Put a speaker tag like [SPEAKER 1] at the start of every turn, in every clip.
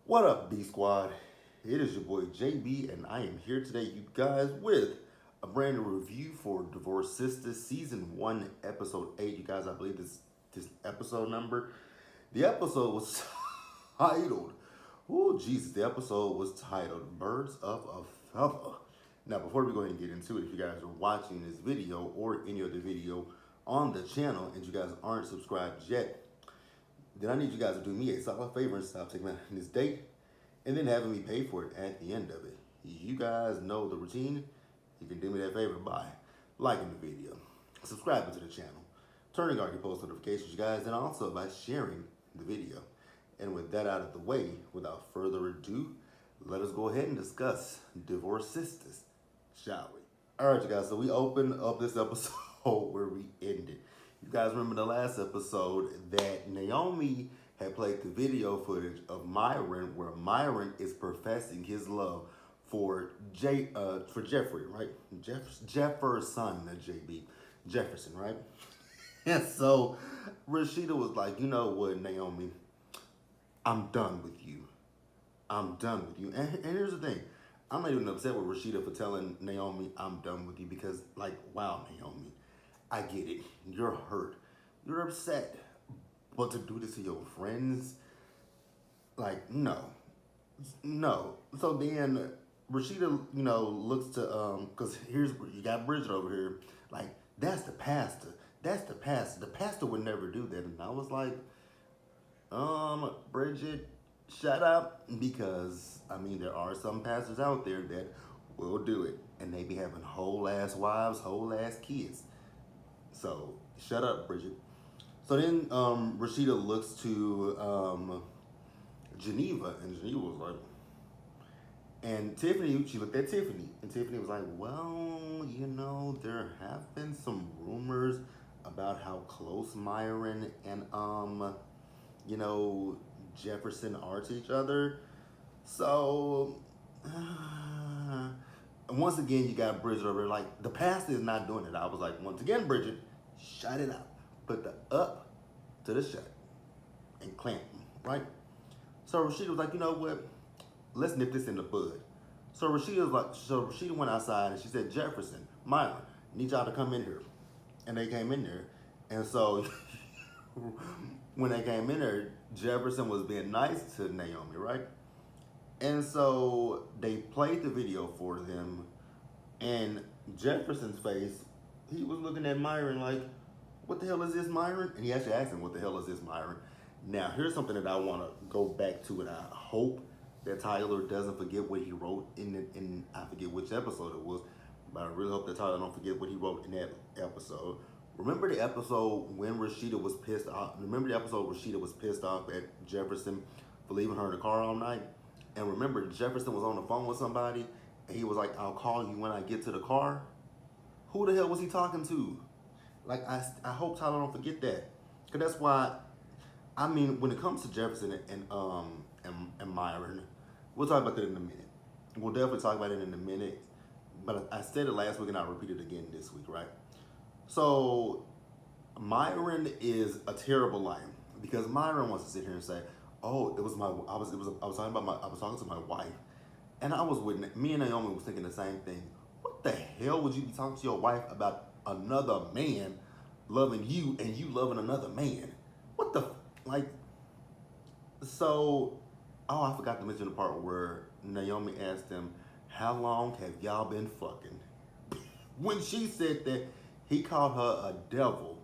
[SPEAKER 1] What up, B Squad? It is your boy JB, and I am here today, you guys, with a brand new review for Divorce Sistas Season 1, Episode 8. You guys, I believe this episode number. The episode was titled, oh Jesus, the episode was titled Birds of a Feather. Now, before we go ahead and get into it, if you guys are watching this video or any other video on the channel and you guys aren't subscribed yet, then I need you guys to do me a solid favor and stop taking this date and then having me pay for it at the end of it. You guys know the routine. You can do me that favor by liking the video, subscribing to the channel, turning on your post notifications, you guys, and also by sharing the video. And with that out of the way, without further ado, let us go ahead and discuss Divorce Sistas, shall we? All right, you guys, so we open up this episode where we ended. You guys remember the last episode that Naomi had played the video footage of Myron, where Myron is professing his love for Jeffrey, right? Jefferson, JB, Jefferson, right? And so Rashida was like, you know what, Naomi, I'm done with you. I'm done with you. And here's the thing. I'm not even upset with Rashida for telling Naomi I'm done with you because, like, wow, Naomi, I get it. You're hurt. You're upset. But to do this to your friends, like, no. No. So then Rashida, looks to, because here's, you got Bridget over here. Like, that's the pastor. That's the pastor. The pastor would never do that. And I was like, Bridget, shut up. Because, I mean, there are some pastors out there that will do it. And they be having whole ass wives, whole ass kids. So, shut up, Bridget. So then Rashida looks to Geneva, and Geneva was like, and Tiffany, she looked at Tiffany, and Tiffany was like, well, there have been some rumors about how close Myron and, Jefferson are to each other. So, once again, you got Bridget over there, like, the pastor is not doing it. I was like, once again, Bridget, shut it out. Put the up to the shut and clamp them, right? So Rashida was like, you know what? Let's nip this in the bud. So Rashida went outside and she said, Jefferson, Myron, need y'all to come in here. And they came in there. And so when they came in there, Jefferson was being nice to Naomi, right? And so they played the video for them, and Jefferson's face, he was looking at Myron like, what the hell is this, Myron? And he actually asked him, what the hell is this, Myron? Now, here's something that I want to go back to, and I hope that Tyler doesn't forget what he wrote in I forget which episode it was, but I really hope that Tyler don't forget what he wrote in that episode. Remember the episode when Rashida was pissed off? Remember the episode where Rashida was pissed off at Jefferson for leaving her in the car all night? And remember, Jefferson was on the phone with somebody, and he was like, I'll call you when I get to the car. Who the hell was he talking to? Like, I hope Tyler don't forget that. Because that's why, I mean, when it comes to Jefferson and Myron, we'll talk about that in a minute. We'll definitely talk about it in a minute. But I said it last week, and I'll repeat it again this week, right? So, Myron is a terrible liar. Because Myron wants to sit here and say, oh, I was talking to my wife, and me and Naomi was thinking the same thing. What the hell would you be talking to your wife about another man loving you and you loving another man? What the, so, oh, I forgot to mention the part where Naomi asked him, how long have y'all been fucking? When she said that he called her a devil,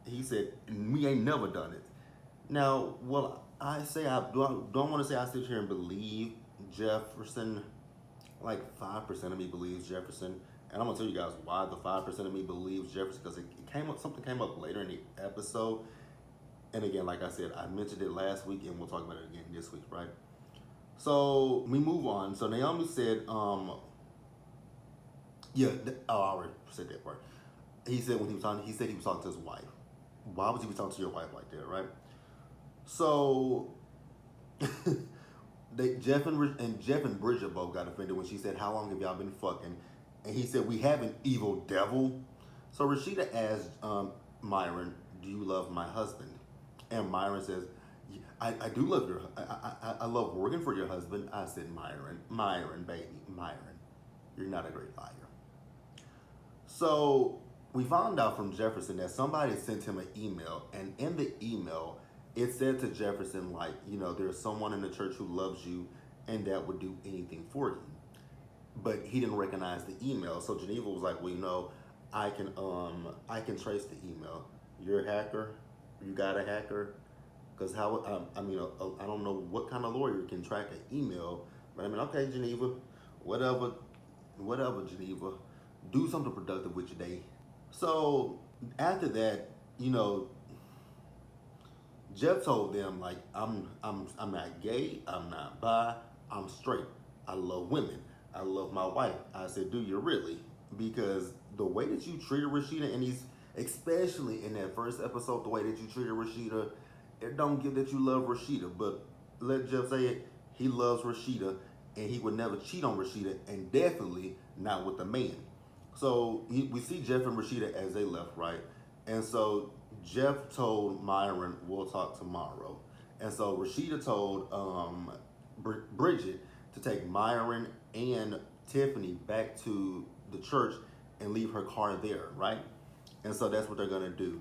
[SPEAKER 1] he said, we ain't never done it. Now, well, I don't want to say I sit here and believe Jefferson. Like 5% of me believes Jefferson, and I'm gonna tell you guys why the 5% of me believes Jefferson, because something came up later in the episode, and again, like I said, I mentioned it last week, and we'll talk about it again this week, right? So we move on. So Naomi said, I already said that part. He said he was talking to his wife. Why would you be talking to your wife like that, right? So Jeff and Bridget both got offended when she said, how long have y'all been fucking? And he said, we haven't, evil devil. So Rashida asked Myron, do you love my husband? And Myron says, I do love your. I love working for your husband. I said, Myron, baby, Myron, you're not a great liar. So we found out from Jefferson that somebody sent him an email, and in the email, it said to Jefferson, like, there's someone in the church who loves you and that would do anything for you. But he didn't recognize the email. So Geneva was like, well, I can trace the email. You're a hacker. You got a hacker. Because I don't know what kind of lawyer can track an email. But I mean, okay, Geneva, whatever, Geneva. Do something productive with your day. So after that, Jeff told them like I'm not gay, I'm not bi, I'm straight. I love women. I love my wife. I said, do you really? Because the way that you treated Rashida and these, especially in that first episode, the way that you treated Rashida, it don't give that you love Rashida. But let Jeff say it, he loves Rashida and he would never cheat on Rashida, and definitely not with a man. So we see Jeff and Rashida as they left, right? And so Jeff told Myron, we'll talk tomorrow. And so Rashida told Bridget to take Myron and Tiffany back to the church and leave her car there, right? And so that's what they're gonna do.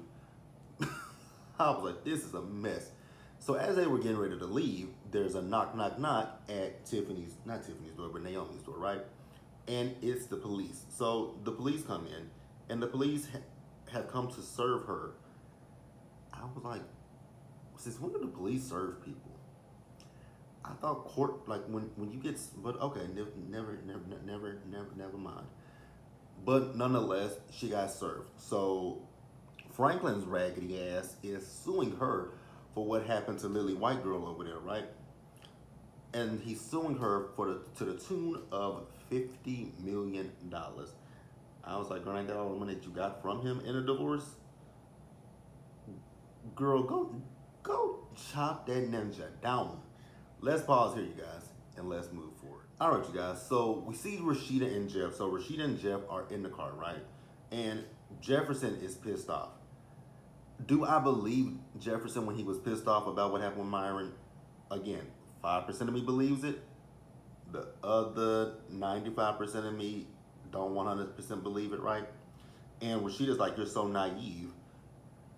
[SPEAKER 1] I was like, this is a mess. So as they were getting ready to leave, there's a knock, knock, knock at not Tiffany's door, but Naomi's door, right? And it's the police. So the police come in, and the police have come to serve her. I was like, since when do the police serve people? I thought court, like when you get, but okay, never mind. But nonetheless, she got served. So Franklin's raggedy ass is suing her for what happened to Lily White Girl over there, right? And he's suing her to the tune of $50 million. I was like, girl, ain't that all the money that you got from him in a divorce? Girl, go chop that ninja down. Let's pause here, you guys, and let's move forward. All right, you guys. So we see Rashida and Jeff. So Rashida and Jeff are in the car, right? And Jefferson is pissed off. Do I believe Jefferson when he was pissed off about what happened with Myron? Again, 5% of me believes it. The other 95% of me don't 100% believe it, right? And Rashida's like, you're so naive.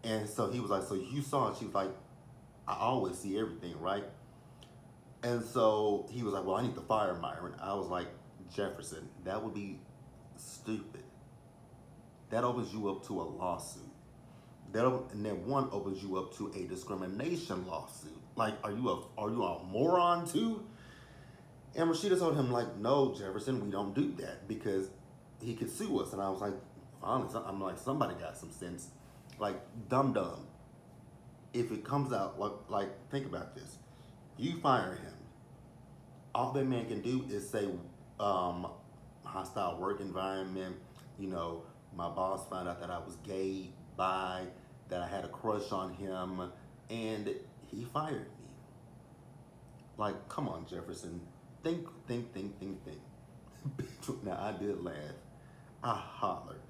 [SPEAKER 1] And so he was like, so you saw it? She was like, I always see everything, right? And so he was like, well, I need to fire Myron. I was like, Jefferson, that would be stupid. That opens you up to a lawsuit. And that one opens you up to a discrimination lawsuit. Like, are you a moron too? And Rashida told him, like, no, Jefferson, we don't do that because he could sue us. And I was like, honestly, I'm like, somebody got some sense. Like, dumb. If it comes out, like, think about this. You fire him. All that man can do is say, hostile work environment, my boss found out that I was gay, bi, that I had a crush on him, and he fired me. Like, come on, Jefferson. Think. Now, I did laugh. I hollered.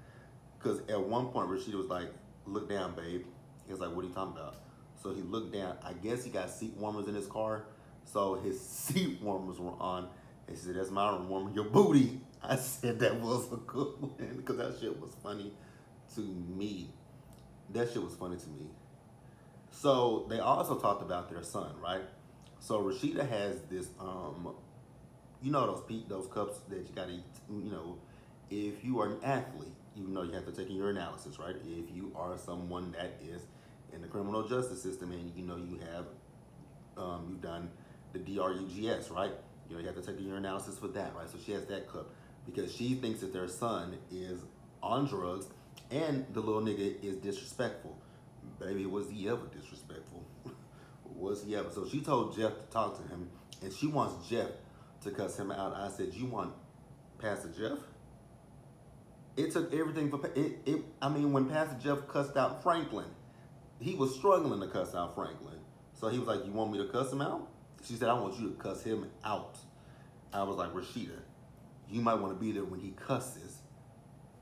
[SPEAKER 1] Because at one point, Rashida was like, look down, babe. He was like, what are you talking about? So he looked down. I guess he got seat warmers in his car. So his seat warmers were on. And she said, that's my warmer, your booty. I said that was a good one because that shit was funny to me. That shit was funny to me. So they also talked about their son, right? So Rashida has this, those cups that you gotta eat, if you are an athlete, you have to take in your analysis, right? If you are someone that is in the criminal justice system and you have, you've done the DRUGS, right? You have to take in your analysis for that, right? So she has that cup because she thinks that their son is on drugs and the little nigga is disrespectful. Baby, was he ever disrespectful? Was he ever? So she told Jeff to talk to him, and she wants Jeff to cuss him out. I said, you want Pastor Jeff? It took everything for when Pastor Jeff cussed out Franklin, he was struggling to cuss out Franklin. So he was like, you want me to cuss him out? She said, I want you to cuss him out. I was like, Rashida, you might want to be there when he cusses.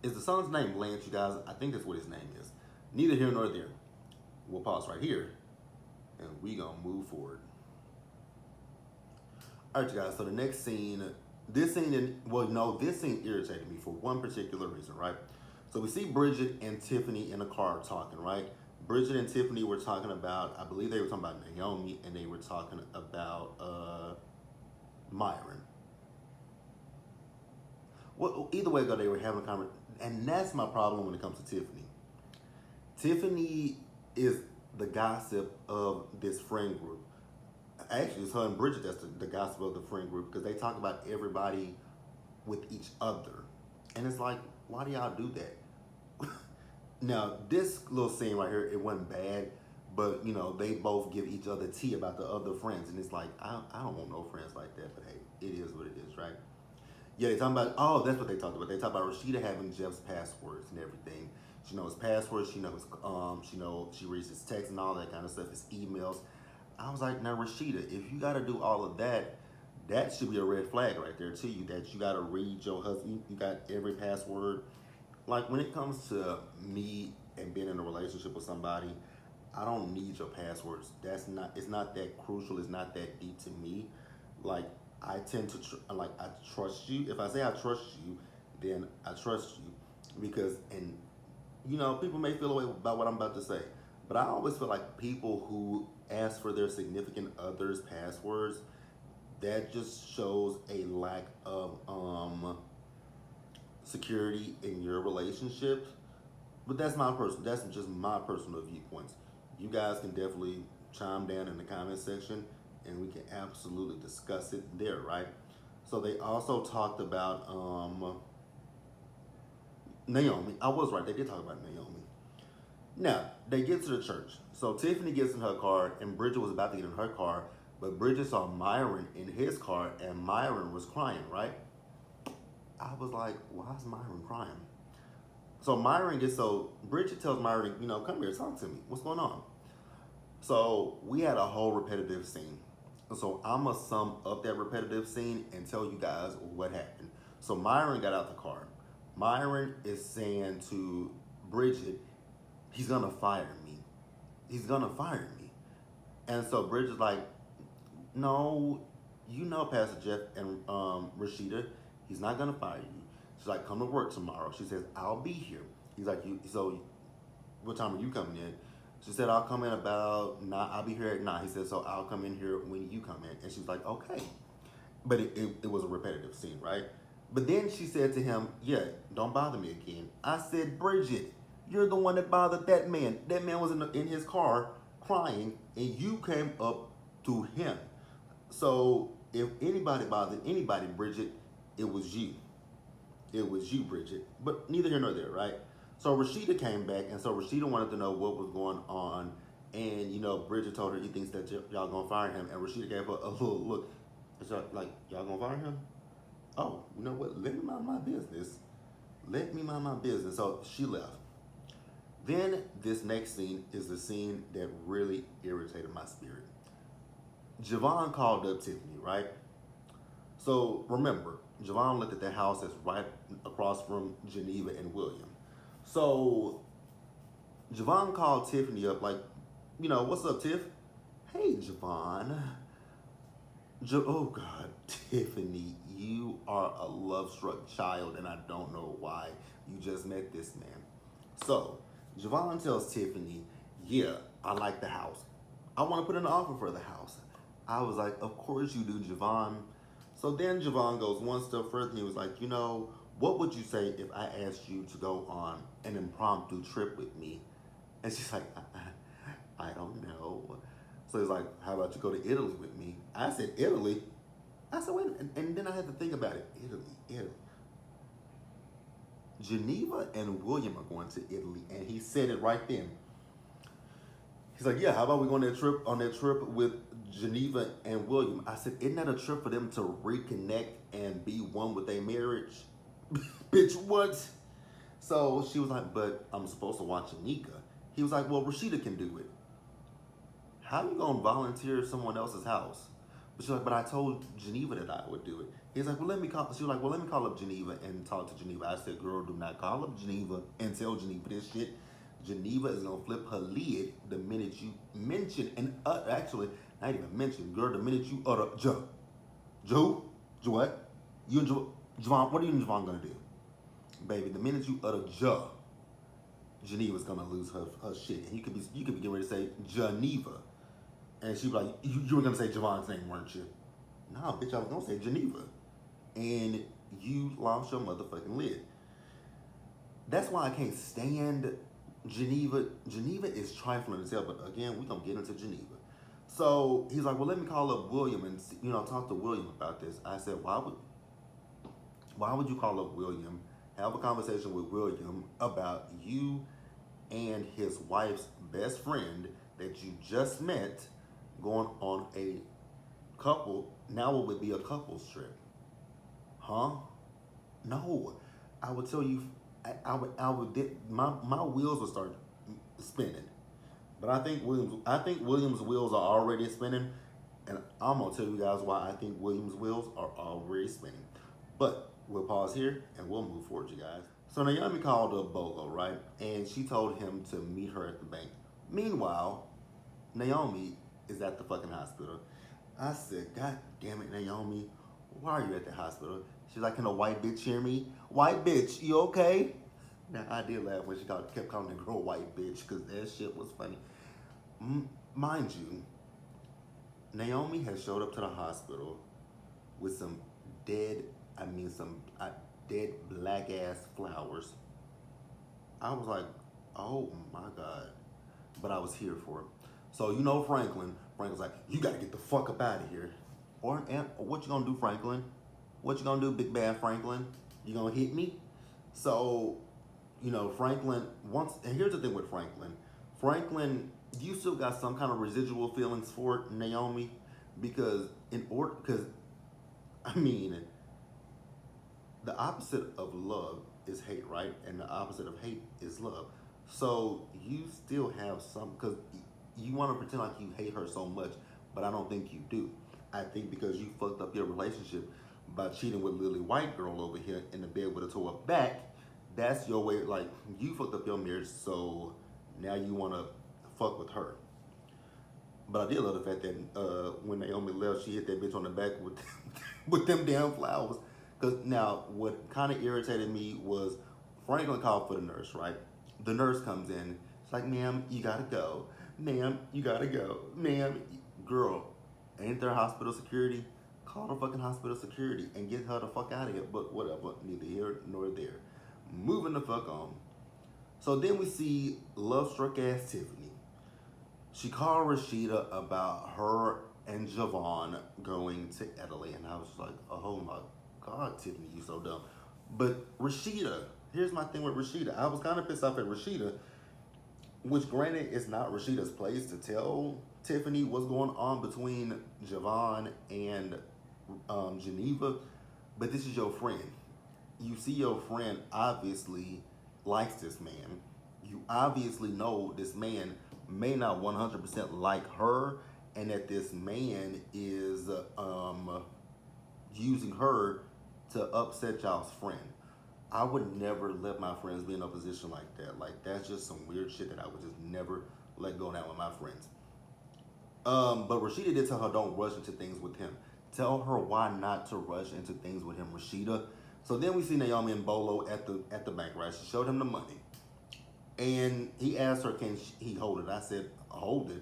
[SPEAKER 1] Is the son's name Lance, you guys? I think that's what his name is. Neither here nor there. We'll pause right here and we gonna move forward. All right, you guys. So the next scene, this scene, this scene irritated me for one particular reason, right? So we see Bridget and Tiffany in a car talking, right? Bridget and Tiffany were talking about, I believe they were talking about Naomi, and they were talking about Myron. Well, either way, though, they were having a conversation, and that's my problem when it comes to Tiffany. Tiffany is the gossip of this friend group. Actually, it's her and Bridget that's the gossip of the friend group because they talk about everybody with each other. And it's like, why do y'all do that? Now, this little scene right here, it wasn't bad, but, they both give each other tea about the other friends. And it's like, I don't want no friends like that, but hey, it is what it is, right? Yeah, they talking about, that's what they talked about. They talked about Rashida having Jeff's passwords and everything. She knows his passwords, she reads his texts and all that kind of stuff, his emails. I was like, now Rashida, if you got to do all of that, that should be a red flag right there to you, that you got to read your husband, you got every password. Like when it comes to me and being in a relationship with somebody, I don't need your passwords. It's not that crucial, it's not that deep to me. Like I tend to, I trust you. If I say I trust you, then I trust you because, and people may feel away about what I'm about to say, but I always feel like people who ask for their significant other's passwords, that just shows a lack of security in your relationship. But that's just my personal viewpoints. You guys can definitely chime down in the comment section and we can absolutely discuss it there, right? So they also talked about Naomi. I was right, they did talk about Naomi. Now, they get to the church. So Tiffany gets in her car and Bridget was about to get in her car, but Bridget saw Myron in his car and Myron was crying, right? I was like, why is Myron crying? So Bridget tells Myron, come here, talk to me. What's going on? So we had a whole repetitive scene. So I'm going to sum up that repetitive scene and tell you guys what happened. So Myron got out the car. Myron is saying to Bridget, he's going to fire me. He's going to fire me. And so Bridget's like, no, Pastor Jeff and Rashida, he's not going to fire you. She's like, come to work tomorrow. She says, I'll be here. He's like, so what time are you coming in? She said, I'll come in I'll be here at 9. He said, so I'll come in here when you come in. And she was like, okay. But it was a repetitive scene, right? But then she said to him, yeah, don't bother me again. I said, Bridget, you're the one that bothered that man. That man was in his car crying, and you came up to him. So if anybody bothered anybody, Bridget, it was you. It was you, Bridget. But neither here nor there, right? So Rashida came back, and so Rashida wanted to know what was going on. And, Bridget told her he thinks that y'all gonna fire him. And Rashida gave her a little look. It's like, y'all gonna fire him? Oh, you know what? Let me mind my business. Let me mind my business. So she left. Then this next scene is the scene that really irritated my spirit. Javon called up Tiffany, right? So remember, Javon looked at the house that's right across from Geneva and William. So Javon called Tiffany up like, what's up, Tiff? Hey, Javon. Oh, God, Tiffany, you are a love-struck child, and I don't know why you just met this man. So Javon tells Tiffany, yeah, I like the house. I want to put in an offer for the house. I was like, of course you do, Javon. So then Javon goes one step further and he was like, what would you say if I asked you to go on an impromptu trip with me? And she's like, I don't know. So he's like, how about you go to Italy with me? I said, Italy? I said, wait, and then I had to think about it. Italy. Geneva and William are going to Italy, and he said it right then. He's like, yeah, how about we go on that trip with Geneva and William? I said, isn't that a trip for them to reconnect and be one with their marriage? Bitch, what? So she was like, but I'm supposed to watch Anika. He was like, well, Rashida can do it. How you gonna volunteer someone else's house? But she's like, but I told Geneva that I would do it. He's like, well, let me call. She was like, well, let me call up Geneva and talk to Geneva. I said, girl, do not call up Geneva and tell Geneva this shit. Geneva is gonna flip her lid the minute you mention, and actually, not even mention, girl, the minute you utter what? You and Javon, what are you and Javon gonna do? Baby, the minute you utter Geneva's gonna lose her shit. And you could be getting ready to say Geneva. And she'd be like, you were gonna say Javon's name, weren't you? No, bitch, I was gonna say Geneva. And you lost your motherfucking lid. That's why I can't stand Geneva. Geneva is trifling as hell, but again, we're gonna get into Geneva. So he's like, well, let me call up William and talk to William about this. I said, why would you call up William, have a conversation with William about you and his wife's best friend that you just met going on a now it would be a couples trip? Huh? No. I would tell you, my wheels would start spinning. But I think Williams' wheels are already spinning, and I'm gonna tell you guys why I think Williams' wheels are already spinning. But we'll pause here and we'll move forward, you guys. So Naomi called up Bolo, right? And she told him to meet her at the bank. Meanwhile, Naomi is at the fucking hospital. I said, God damn it, Naomi, why are you at the hospital? She's like, can a white bitch hear me? White bitch, you okay? Now, I did laugh when she kept calling the girl white bitch because that shit was funny. Mind you, Naomi has showed up to the hospital with some dead black ass flowers. I was like, oh my God. But I was here for it. So Franklin's like, you gotta get the fuck up out of here. Or what you gonna do, Franklin? What you gonna do, big bad Franklin? You gonna hit me? So, Franklin and here's the thing with Franklin. Franklin, you still got some kind of residual feelings for Naomi because the opposite of love is hate, right? And the opposite of hate is love. So you still have some, because you want to pretend like you hate her so much, but I don't think you do. I think because you fucked up your relationship by cheating with Lily White girl over here in the bed with a tore up back, that's your way, like, you fucked up your marriage, so now you want to fuck with her. But I did love the fact that when Naomi left, she hit that bitch on the back with with them damn flowers. Because now, what kind of irritated me was Franklin called for the nurse, right? The nurse comes in. It's like, ma'am, you gotta go. Ma'am, you gotta go. Ma'am, girl, ain't there hospital security? Call the fucking hospital security and get her the fuck out of here. But whatever, neither here nor there. Moving the fuck on. So then we see love struck ass Tiffany. She called Rashida about her and Javon going to Italy, and I was like, oh my God, Tiffany, you so dumb. But Rashida, here's my thing with Rashida. I was kind of pissed off at Rashida, which granted, it's not Rashida's place to tell Tiffany what's going on between Javon and Geneva, but this is your friend. You see your friend obviously likes this man. You obviously know this man may not 100% like her, and that this man is using her to upset y'all's friend. I would never let my friends be in a position like that. Like, that's just some weird shit that I would just never let go down with my friends. But Rashida did tell her don't rush into things with him. Tell her why not to rush into things with him, Rashida. So then we see Naomi and Bolo at the bank, right? She showed him the money. And he asked her, can he hold it? I said, hold it?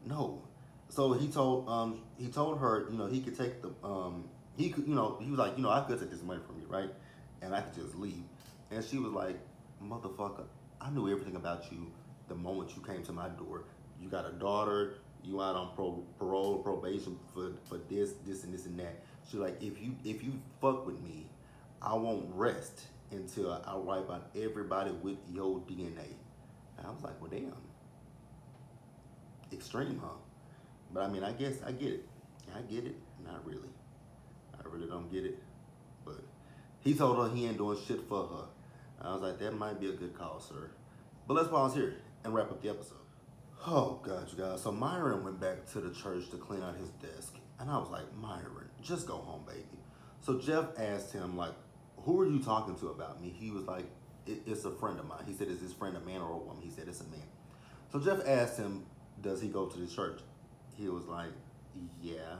[SPEAKER 1] No. So he told her, he could take the, he was like, I could take this money from you, right? And I could just leave. And she was like, motherfucker, I knew everything about you the moment you came to my door. You got a daughter, you out on parole, probation for this, and this, and that. She's like, if you fuck with me, I won't rest until I wipe out everybody with your DNA. And I was like, well, damn. Extreme, huh? But I mean, I guess I get it. I get it. Not really. I really don't get it. But he told her he ain't doing shit for her. I was like, that might be a good call, sir. But let's pause here and wrap up the episode. Oh, God, you guys. So Myron went back to the church to clean out his desk. And I was like, Myron, just go home, baby. So Jeff asked him, like, who are you talking to about me? He was like, it's a friend of mine. He said, is this friend a man or a woman? He said, it's a man. So Jeff asked him, does he go to the church? He was like, yeah.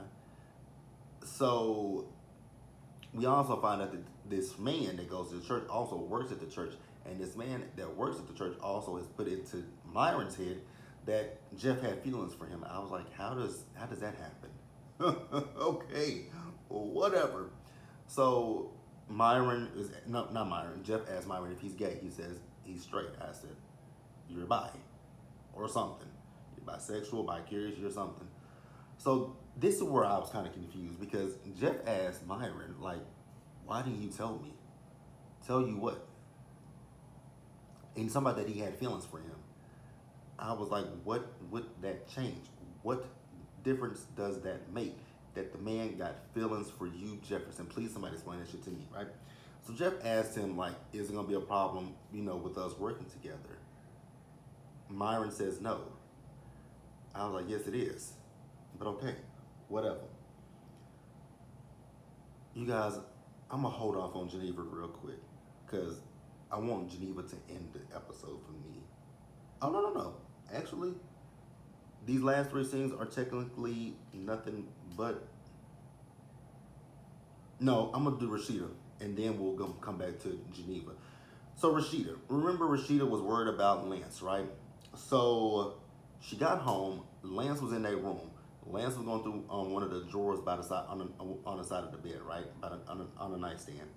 [SPEAKER 1] So we also find out that this man that goes to the church also works at the church. And this man that works at the church also has put into Myron's head that Jeff had feelings for him. I was like, how does that happen? Okay, well, whatever. So Myron is not Myron. Jeff asked Myron if he's gay. He says he's straight. I said, you're bi or something. You're bisexual, bi-curious, you're something. So this is where I was kind of confused because Jeff asked Myron, like, why didn't you tell me? Tell you what? And somebody that he had feelings for him. I was like, what would that change? What difference does that make? That the man got feelings for you, Jefferson. Please, somebody explain that shit to me, right? So Jeff asked him, like, is it gonna be a problem, with us working together? Myron says no. I was like, yes, it is. But okay, whatever. You guys, I'm gonna hold off on Geneva real quick because I want Geneva to end the episode for me. Oh, no. Actually, these last three scenes are technically nothing but... No, I'm going to do Rashida, and then we'll come back to Geneva. So Rashida. Remember Rashida was worried about Lance, right? So she got home. Lance was in their room. Lance was going through one of the drawers by the side, on the side of the bed, right? On a nightstand.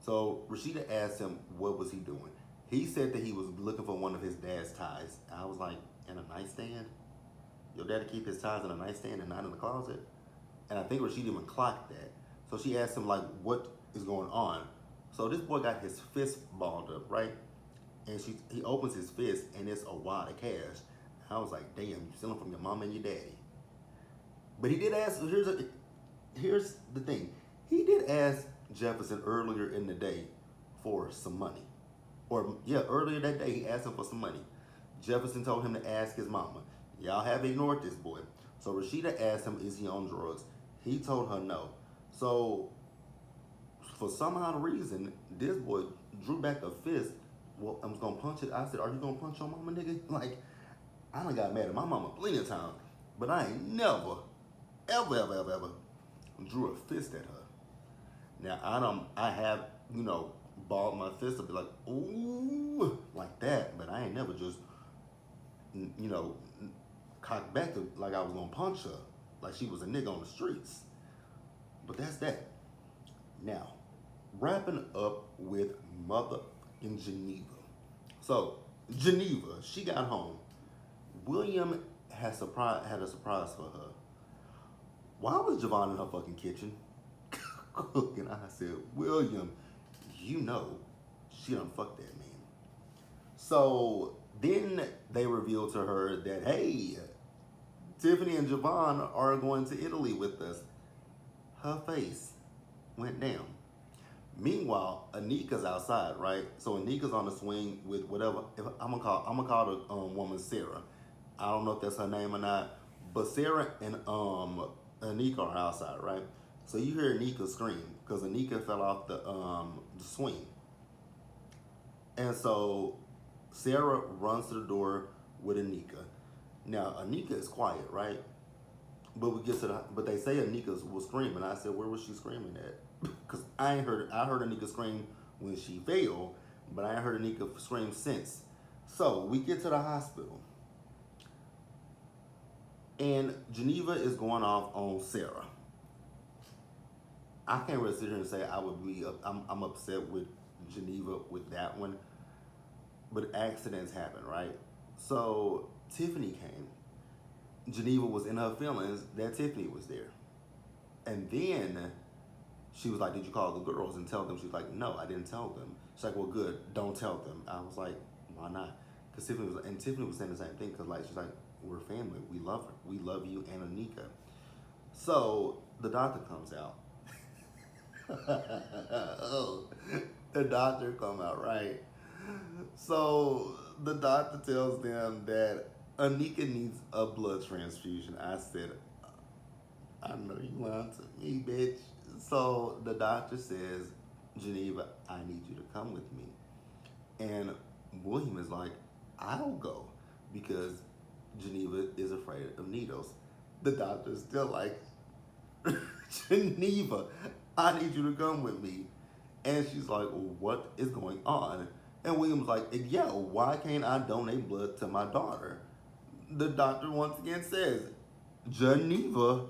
[SPEAKER 1] So Rashida asked him, what was he doing? He said that he was looking for one of his dad's ties. I was like, in a nightstand? Your daddy keep his ties in a nightstand and not in the closet? And I think Rashida even clocked that. So she asked him, like, what is going on? So this boy got his fist balled up, right? And he opens his fist, and it's a wad of cash. I was like, damn, you stealing from your mom and your daddy. But he did ask, here's the thing. He did ask Jefferson earlier in the day for some money. Earlier that day, he asked him for some money. Jefferson told him to ask his mama. Y'all have ignored this boy. So Rashida asked him, is he on drugs? He told her no. So for some odd reason, this boy drew back a fist. Well, I was gonna punch it. I said, are you gonna punch your mama, nigga? Like, I done got mad at my mama plenty of times, but I ain't never, ever drew a fist at her. Now, I have, balled my fist up, be like, ooh, like that, but I ain't never just, cocked back like I was gonna punch her, like she was a nigga on the streets. But that's that. Now, wrapping up with motherfucking Geneva. So, Geneva, she got home. William had a surprise for her. Why was Javon in her fucking kitchen cooking? I said, William, she done fucked that man. So then they revealed to her that, hey, Tiffany and Javon are going to Italy with us. Her face went down. Meanwhile, Anika's outside, right? So Anika's on the swing with whatever. I'm gonna call the woman Sarah. I don't know if that's her name or not, but Sarah and Anika are outside, right? So you hear Anika scream because Anika fell off the swing, and so Sarah runs to the door with Anika. Now Anika is quiet, right? But they say Anika was screaming. I said, where was she screaming at? Because I heard Anika scream when she fell, but I ain't heard Anika scream since. So we get to the hospital, and Geneva is going off on Sarah. I can't really sit here and say I'm upset with Geneva with that one, but accidents happen, right? So Tiffany came. Geneva was in her feelings that Tiffany was there. And then she was like, did you call the girls and tell them? She was like, no, I didn't tell them. She's like, well, good, don't tell them. I was like, why not? Because Tiffany was saying the same thing, because she's like, we're family, we love her. We love you and Anika. So the doctor comes out. Oh, the doctor come out, right? So the doctor tells them that Anika needs a blood transfusion. I said, I know you lying to me, bitch. So the doctor says, Geneva, I need you to come with me. And William is like, I'll go because Geneva is afraid of needles. The doctor's still like, Geneva, I need you to come with me. And she's like, what is going on? And William's like, yeah, why can't I donate blood to my daughter? The doctor once again says, Geneva,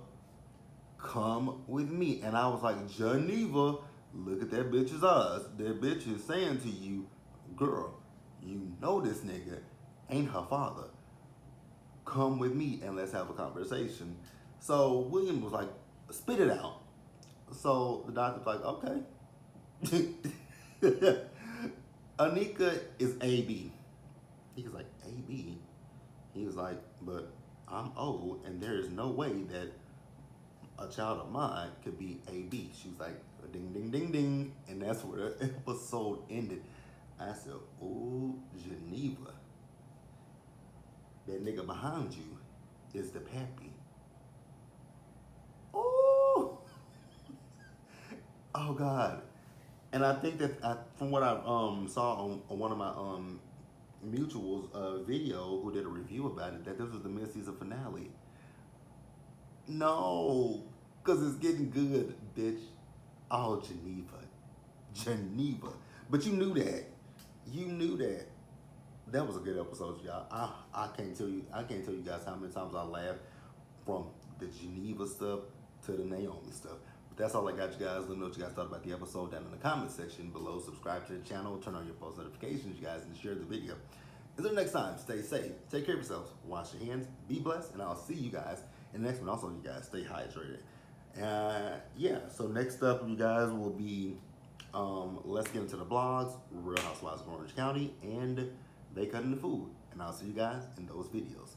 [SPEAKER 1] come with me. And I was like, Geneva, look at that bitch's eyes. That bitch is saying to you, girl, you know this nigga ain't her father. Come with me and let's have a conversation. So William was like, spit it out. So the doctor's like, okay. Anika is AB. He was like, AB? He was like, but I'm old and there is no way that a child of mine could be AB. She was like, ding, ding, ding, ding. And that's where the episode ended. I said, oh, Geneva, that nigga behind you is the pappy. Oh, oh God. And I think that from what I saw on one of my mutuals video who did a review about it, that this was the mid-season finale. No, because it's getting good, bitch. Oh, Geneva. Geneva. But you knew that. You knew that. That was a good episode, y'all. I can't tell you guys how many times I laughed from the Geneva stuff to the Naomi stuff. But that's all I got, you guys. Let me know what you guys thought about the episode down in the comment section below. Subscribe to the channel, turn on your post notifications, you guys, and share the video. Until next time, stay safe, take care of yourselves, wash your hands, be blessed, and I'll see you guys in the next one. Also, you guys, stay hydrated. Yeah, so next up, you guys, will be let's get into the blogs, Real Housewives of Orange County, and They Cutting the Food. And I'll see you guys in those videos.